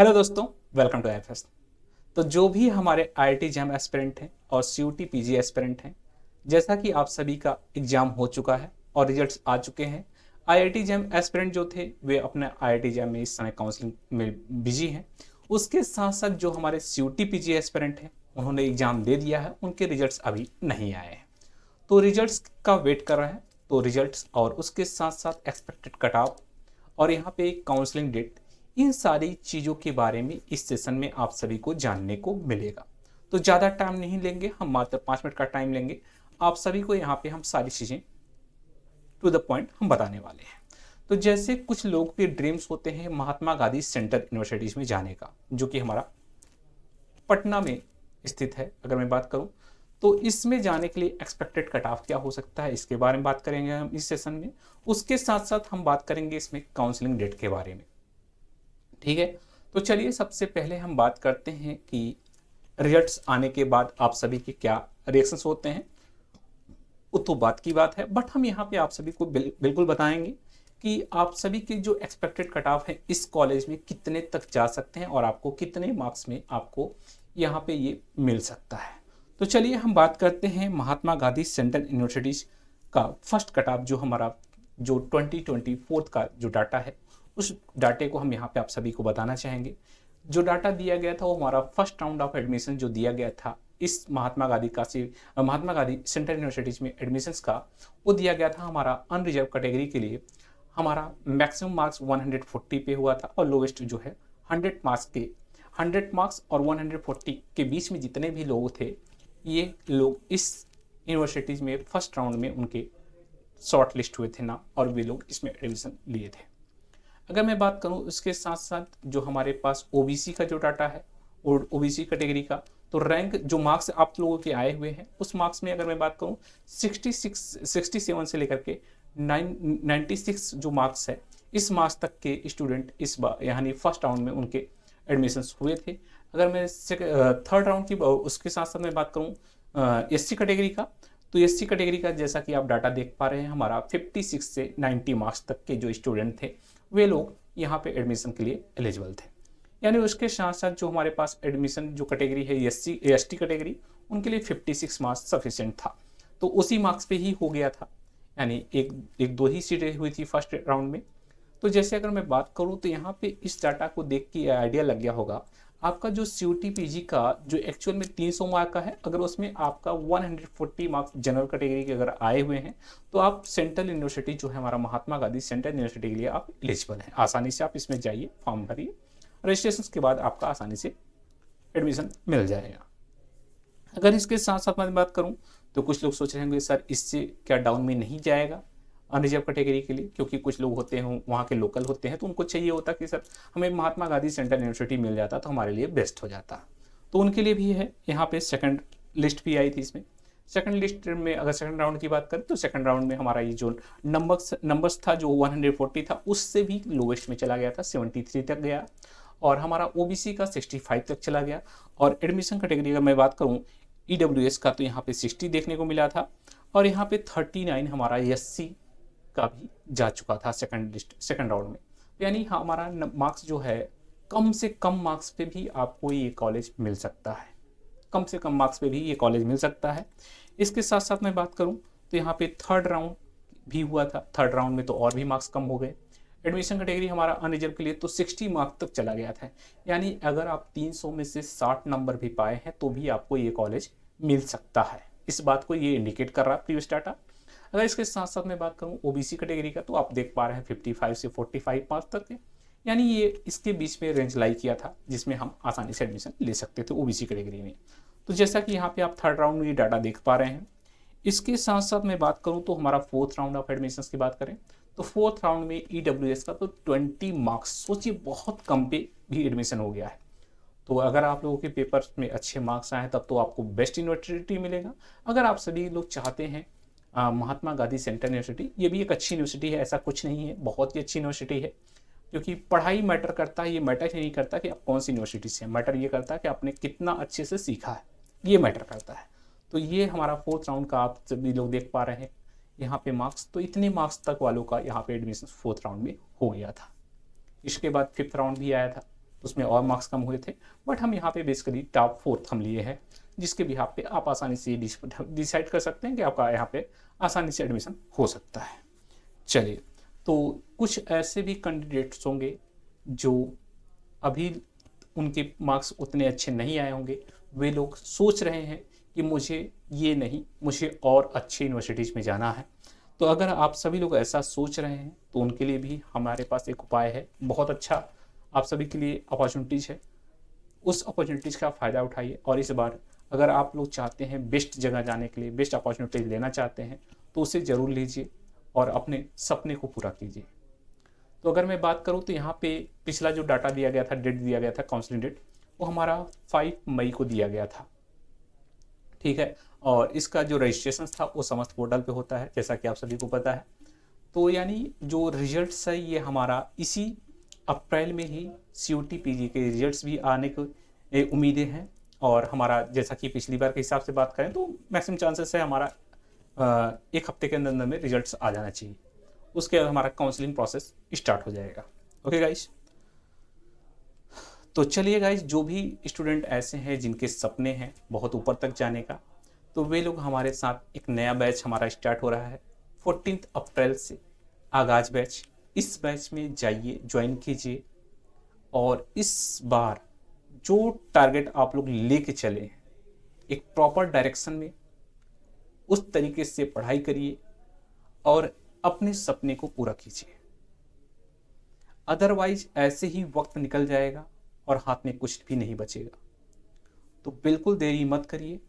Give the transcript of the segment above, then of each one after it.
Hello दोस्तों, welcome to IFS. तो जो भी हमारे आईआईटी जैम एस्पिरेंट हैं और सीयूटी पीजी एस्पिरेंट हैं, जैसा कि आप सभी का एग्जाम हो चुका है और रिजल्ट्स आ चुके हैं। आईआईटी जैम एस्पिरेंट जो थे वे अपने आईआईटी जैम में इस समय काउंसलिंग में बिजी हैं। उसके साथ साथ जो हमारे सीयूटी पीजी एस्पिरेंट हैं उन्होंने एग्जाम दे दिया है, उनके रिजल्ट्स अभी नहीं आए हैं। तो रिजल्ट्स का वेट कर रहे हैं। तो रिजल्ट्स और उसके साथ साथ एक्सपेक्टेड कट ऑफ और यहाँ पे काउंसलिंग डेट, इन सारी चीज़ों के बारे में इस सेशन में आप सभी को जानने को मिलेगा। तो ज़्यादा टाइम नहीं लेंगे, हम मात्र 5 मिनट का टाइम लेंगे। आप सभी को यहाँ पे हम सारी चीज़ें टू द पॉइंट हम बताने वाले हैं। तो जैसे कुछ लोगों के ड्रीम्स होते हैं महात्मा गांधी सेंट्रल यूनिवर्सिटीज़ में जाने का, जो कि हमारा पटना में स्थित है। अगर मैं बात करूं तो इसमें जाने के लिए एक्सपेक्टेड कट ऑफ क्या हो सकता है, इसके बारे में बात करेंगे हम इस सेशन में। उसके साथ साथ हम बात करेंगे इसमें काउंसलिंग डेट के बारे में। ठीक है, तो चलिए सबसे पहले हम बात करते हैं कि रिजल्ट्स आने के बाद आप सभी के क्या रिएक्शंस होते हैं। वो तो बात की बात है, बट हम यहाँ पे आप सभी को बिल्कुल बताएंगे कि आप सभी के जो एक्सपेक्टेड कट ऑफ है इस कॉलेज में कितने तक जा सकते हैं और आपको कितने मार्क्स में आपको यहाँ पे ये मिल सकता है। तो चलिए हम बात करते हैं महात्मा गांधी सेंट्रल यूनिवर्सिटीज का फर्स्ट कट ऑफ, जो हमारा जो 2024 का जो डाटा है, उस डाटे को हम यहाँ पे आप सभी को बताना चाहेंगे। जो डाटा दिया गया था वो हमारा फर्स्ट राउंड ऑफ एडमिशन जो दिया गया था इस महात्मा गांधी सेंट्रल यूनिवर्सिटीज में एडमिशन्स का, वो दिया गया था हमारा अनरिजर्व कैटेगरी के लिए। हमारा मैक्सिमम मार्क्स 140 पे हुआ था और लोवेस्ट जो है 100 मार्क्स और 140 के बीच में जितने भी लोग थे, ये लोग इस यूनिवर्सिटीज में फर्स्ट राउंड में उनके शॉर्ट लिस्ट हुए थे ना, और वे लोग इसमें एडमिशन लिए थे। अगर मैं बात करूं इसके साथ साथ जो हमारे पास ओबीसी का जो डाटा है और ओबीसी कैटेगरी का, तो रैंक जो मार्क्स आप लोगों के आए हुए हैं उस मार्क्स में अगर मैं बात करूं 67 से लेकर के 96 जो मार्क्स है, इस मार्क्स तक के स्टूडेंट इस बार यानी फर्स्ट राउंड में उनके एडमिशन्स हुए थे। अगर मैं थर्ड राउंड की उसके साथ साथ मैं बात करूँ एससी कैटेगरी का, तो एससी कैटेगरी का जैसा कि आप डाटा देख पा रहे हैं, हमारा 56 से 90 मार्क्स तक के जो स्टूडेंट थे वे लोग यहाँ पे एडमिशन के लिए एलिजिबल थे। यानी उसके साथ साथ जो हमारे पास एडमिशन जो कैटेगरी है एसटी कैटेगरी, उनके लिए 56 मार्क्स सफिशिएंट था। तो उसी मार्क्स पे ही हो गया था, यानी एक दो ही सीटें हुई थी फर्स्ट राउंड में। तो जैसे अगर मैं बात करूँ तो यहाँ पे इस डाटा को देख के आइडिया लग गया होगा आपका जो सीयूटी पीजी का जो एक्चुअल में 300 मार्क का है, अगर उसमें आपका 140 मार्क्स जनरल कैटेगरी के अगर आए हुए हैं तो आप सेंट्रल यूनिवर्सिटी जो है हमारा महात्मा गांधी सेंट्रल यूनिवर्सिटी के लिए आप एलिजिबल हैं। आसानी से आप इसमें जाइए, फॉर्म भरिए, रजिस्ट्रेशन के बाद आपका आसानी से एडमिशन मिल जाएगा। अगर इसके साथ साथ मैं बात करूँ तो कुछ लोग सोच रहे होंगे सर इससे क्या डाउन में नहीं जाएगा अनरिजर्व कैटेगरी के लिए, क्योंकि कुछ लोग होते हैं वहाँ के लोकल होते हैं तो उनको चाहिए होता कि सर हमें महात्मा गांधी सेंट्रल यूनिवर्सिटी मिल जाता तो हमारे लिए बेस्ट हो जाता। तो उनके लिए भी है, यहाँ पे सेकंड लिस्ट भी आई थी। इसमें सेकंड लिस्ट में अगर सेकंड राउंड की बात करें तो सेकंड राउंड में हमारा ये जो नंबर्स था जो 140 था उससे भी लोवेस्ट में चला गया था, 73 तक गया, और हमारा ओबीसी का 65 तक चला गया। और एडमिशन कैटेगरी अगर मैं बात करूँ ईडब्ल्यूएस का, तो यहाँ पे 60 देखने को मिला था, और यहाँ पे 39 हमारा एससी का भी जा चुका था सेकंड राउंड में। यानी हमारा मार्क्स जो है कम से कम मार्क्स पे भी आपको ये कॉलेज मिल सकता है, कम से कम मार्क्स पे भी ये कॉलेज मिल सकता है। इसके साथ साथ मैं बात करूं तो यहाँ पे थर्ड राउंड भी हुआ था, थर्ड राउंड में तो और भी मार्क्स कम हो गए। एडमिशन कैटेगरी हमारा अनरिजर्व के लिए तो 60 मार्क्स तक चला गया था, यानी अगर आप 300 में से 60 नंबर भी पाए हैं तो भी आपको ये कॉलेज मिल सकता है। इस बात को ये इंडिकेट कर रहा है प्रीवियस डाटा। अगर इसके साथ साथ मैं बात करूं ओबीसी कैटेगरी का, तो आप देख पा रहे हैं 55 से 45 मार्क्स तक है, यानी ये इसके बीच में रेंज लाई किया था जिसमें हम आसानी से एडमिशन ले सकते थे ओबीसी कैटेगरी में। तो जैसा कि यहाँ पे आप थर्ड राउंड में ये डाटा देख पा रहे हैं। इसके साथ साथ मैं बात करूँ तो हमारा फोर्थ राउंड ऑफ एडमिशन की बात करें तो फोर्थ राउंड में ईडब्ल्यूएस का तो 20 मार्क्स, सोचिए बहुत कम पे भी एडमिशन हो गया है। तो अगर आप लोगों के पेपर्स में अच्छे मार्क्स आए तब तो आपको बेस्ट यूनिवर्सिटी मिलेगा। अगर आप सभी लोग चाहते हैं महात्मा गांधी सेंट्रल यूनिवर्सिटी, ये भी एक अच्छी यूनिवर्सिटी है, ऐसा कुछ नहीं है, बहुत ही अच्छी यूनिवर्सिटी है, क्योंकि पढ़ाई मैटर करता है। ये मैटर नहीं करता कि आप कौन सी यूनिवर्सिटी से, मैटर ये करता है कि आपने कितना अच्छे से सीखा है, ये मैटर करता है। तो ये हमारा फोर्थ राउंड का आप सभी लोग देख पा रहे हैं यहाँ पे मार्क्स, तो इतने मार्क्स तक वालों का यहाँ पे एडमिशन फोर्थ राउंड में हो गया था। इसके बाद फिफ्थ राउंड भी आया था, तो उसमें और मार्क्स कम हुए थे, बट हम यहाँ पे बेसिकली टॉप 4 हम लिए हैं, जिसके भी यहाँ पे आप आसानी से डिसाइड कर सकते हैं कि आपका यहाँ पे आसानी से एडमिशन हो सकता है। चलिए, तो कुछ ऐसे भी कैंडिडेट्स होंगे जो अभी उनके मार्क्स उतने अच्छे नहीं आए होंगे, वे लोग सोच रहे हैं कि मुझे ये नहीं, मुझे और अच्छी यूनिवर्सिटीज़ में जाना है। तो अगर आप सभी लोग ऐसा सोच रहे हैं तो उनके लिए भी हमारे पास एक उपाय है, बहुत अच्छा आप सभी के लिए अपॉर्चुनिटीज़ है। उस अपॉर्चुनिटीज़ का फ़ायदा उठाइए और इस बार अगर आप लोग चाहते हैं बेस्ट जगह जाने के लिए, बेस्ट अपॉर्चुनिटीज़ लेना चाहते हैं तो उसे ज़रूर लीजिए और अपने सपने को पूरा कीजिए। तो अगर मैं बात करूँ तो यहाँ पे पिछला जो डाटा दिया गया था, डेट दिया गया था, काउंसलिंग डेट, वो हमारा 5 मई को दिया गया था, ठीक है। और इसका जो रजिस्ट्रेशन था वो समस्त पोर्टल पे होता है, जैसा कि आप सभी को पता है। तो यानी जो रिजल्ट्स है ये हमारा इसी अप्रैल में ही CUT PG के रिजल्ट्स भी आने की उम्मीदें हैं। और हमारा जैसा कि पिछली बार के हिसाब से बात करें तो मैक्सिमम चांसेस है हमारा 1 हफ्ते के अंदर में रिजल्ट्स आ जाना चाहिए। उसके बाद हमारा काउंसलिंग प्रोसेस स्टार्ट हो जाएगा। ओके गाइस, तो चलिए गाइस, जो भी स्टूडेंट ऐसे हैं जिनके सपने हैं बहुत ऊपर तक जाने का, तो वे लोग हमारे साथ एक नया बैच हमारा स्टार्ट हो रहा है 14 अप्रैल से, आगाज बैच। इस बैच में जाइए, ज्वाइन कीजिए और इस बार जो टारगेट आप लोग लेके चले हैं एक प्रॉपर डायरेक्शन में, उस तरीके से पढ़ाई करिए और अपने सपने को पूरा कीजिए। अदरवाइज ऐसे ही वक्त निकल जाएगा और हाथ में कुछ भी नहीं बचेगा। तो बिल्कुल देरी मत करिए,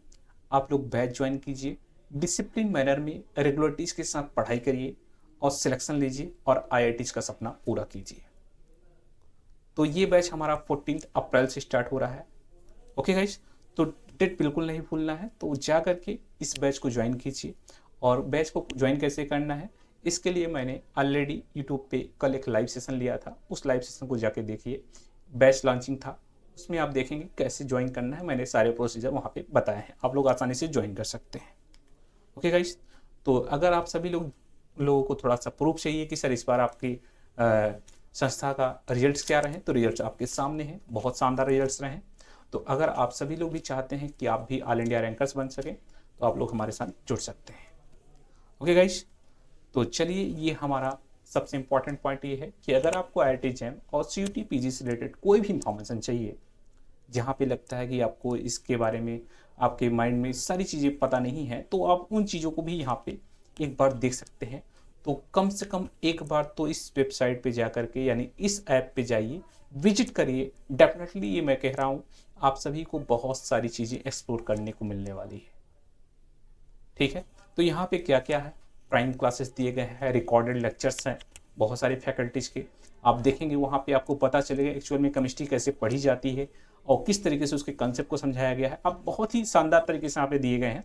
आप लोग बैच ज्वाइन कीजिए, डिसिप्लिन मैनर में रेगुलरिटीज के साथ पढ़ाई करिए और सिलेक्शन लीजिए और IITs का सपना पूरा कीजिए। तो ये बैच हमारा 14 अप्रैल से स्टार्ट हो रहा है। ओके गाइस, तो डेट बिल्कुल नहीं भूलना है, तो जा करके इस बैच को ज्वाइन कीजिए। और बैच को ज्वाइन कैसे करना है इसके लिए मैंने ऑलरेडी यूट्यूब पे कल एक लाइव सेशन लिया था, उस लाइव सेशन को जाके देखिए, बैच लॉन्चिंग था, उसमें आप देखेंगे कैसे ज्वाइन करना है। मैंने सारे प्रोसीजर वहाँ पे बताए हैं, आप लोग आसानी से ज्वाइन कर सकते हैं। ओके गाइस, तो अगर आप सभी लोगों को थोड़ा सा प्रूफ चाहिए कि सर इस बार आपकी संस्था का रिजल्ट्स क्या रहे, तो रिजल्ट्स आपके सामने हैं, बहुत शानदार रिजल्ट्स रहे हैं। तो अगर आप सभी लोग भी चाहते हैं कि आप भी ऑल इंडिया रैंकर्स बन सकें तो आप लोग हमारे साथ जुड़ सकते हैं। ओके गाइस, तो चलिए, ये हमारा सबसे इम्पॉर्टेंट पॉइंट ये है कि अगर आपको IIT JAM और CUT PG से रिलेटेड कोई भी इंफॉर्मेशन चाहिए, जहाँ पे लगता है कि आपको इसके बारे में आपके माइंड में सारी चीज़ें पता नहीं है, तो आप उन चीज़ों को भी यहाँ पे एक बार देख सकते हैं। तो कम से कम एक बार तो इस वेबसाइट पे जा करके, यानी इस ऐप पे जाइए, विजिट करिए। डेफिनेटली ये मैं कह रहा हूँ, आप सभी को बहुत सारी चीज़ें एक्सप्लोर करने को मिलने वाली है, ठीक है। तो यहाँ पे क्या क्या है, प्राइम क्लासेस दिए गए हैं, रिकॉर्डेड लेक्चर्स हैं बहुत सारे फैकल्टीज़ के, आप देखेंगे वहाँ पे आपको पता चलेगा एक्चुअल में केमिस्ट्री कैसे पढ़ी जाती है और किस तरीके से उसके कंसेप्ट को समझाया गया है। अब बहुत ही शानदार तरीके से यहाँ पे दिए गए हैं।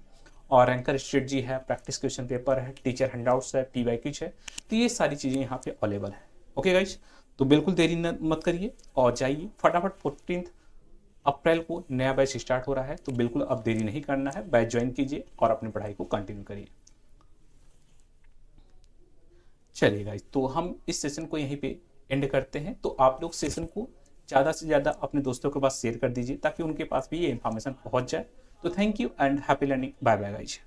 और रैंकर स्ट्रेटजी है, प्रैक्टिस क्वेश्चन पेपर है, टीचर हैंडआउट्स है, PYQs है, तो ये सारी चीज़ें यहाँ पे अवेलेबल है। ओके गाइज, तो बिल्कुल देरी मत करिए और जाइए फटाफट। 14 अप्रैल को नया बैच स्टार्ट हो रहा है, तो बिल्कुल अब देरी नहीं करना है, बैच ज्वाइन कीजिए और अपनी पढ़ाई को कंटिन्यू करिए। चलिए गाइज, तो हम इस सेशन को यहीं पे एंड करते हैं। तो आप लोग सेशन को ज़्यादा से ज़्यादा अपने दोस्तों के पास शेयर कर दीजिए ताकि उनके पास भी ये इन्फॉर्मेशन पहुंच जाए। तो thank you and happy learning, bye bye guys.